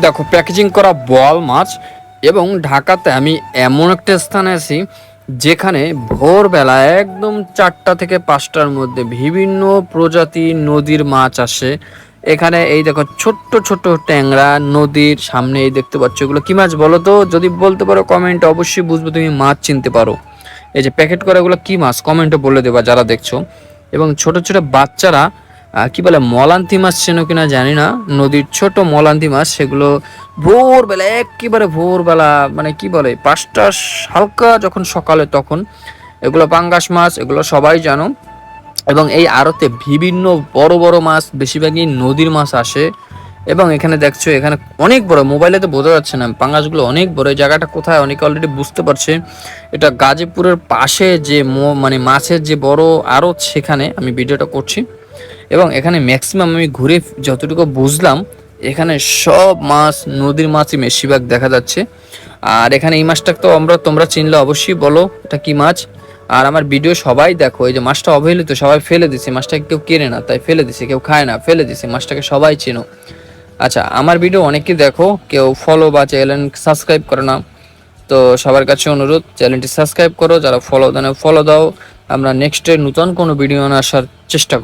দেখো প্যাকেজিং করা বোয়াল মাছ। এবং ঢাকাতে আমি এমন একটা স্থানে আছি যেখানে ভোরবেলা একদম 4টা থেকে 5টার মধ্যে বিভিন্ন প্রজাতির নদীর মাছ আসে এখানে। এই দেখো ছোট্ট ছোট্ট ট্যাংরা নদীর সামনে এই দেখতে পাচ্ছ, এগুলো কি মাছ বলো তো? যদি বলতে পারো কমেন্টে অবশ্যই বুঝবে, তুমি মাছ চিনতে পারো। এই যে প্যাকেট করা এগুলো কি মাছ কমেন্টে বলে দেবা যারা দেখছো। এবং ছোট ছোট বাচ্চারা কি বলে মলান্তি মাছ চেনো কিনা জানি না, নদীর ছোট মলান্তি মাছ, সেগুলো ভোরবেলা একেবারে ভোরবেলা মানে কি বলে 5টা হালকা যখন সকালে তখন এগুলো পাঙ্গাস মাছ, এগুলো সবাই জানো। এবং এই আড়তে বিভিন্ন বড় বড় মাছ, বেশিরভাগই নদীর মাছ আসে। এবং এখানে দেখছো এখানে অনেক বড়, মোবাইলে তো বোঝা যাচ্ছে না পাঙ্গাসগুলো অনেক বড়। এই জায়গাটা কোথায় অনেকে অলরেডি বুঝতে পারছে, এটা গাজীপুরের পাশে যে মানে মাছের যে বড় আড়ত, সেখানে আমি ভিডিওটা করছি। এবং এখানে ম্যাক্সিমাম আমি ঘুরে যতটুকু বুঝলাম এখানে সব মাছ নদীর মাছই বেশিরভাগ দেখা যাচ্ছে। আর এখানে এই মাছটা তো তোমরা চিনলে অবশ্যই বলো এটা কি মাছ। আর আমার ভিডিও সবাই দেখো, এই যে মাছটা অবহেলিত, সবাই ফেলে দিছে মাছটাকে, কেউ কেনে না তাই ফেলে দিছে, কেউ খায় না ফেলে দিছে মাছটাকে, সবাই চেনো। আচ্ছা আমার ভিডিও অনেকেই দেখো, কেউ ফলো বা চ্যানেল সাবস্ক্রাইব করে না, তো সবার কাছে অনুরোধ চ্যানেলটি সাবস্ক্রাইব করো, যারা ফলো দাও। আমরা নেক্সটে নতুন কোনো ভিডিও আসার চেষ্টা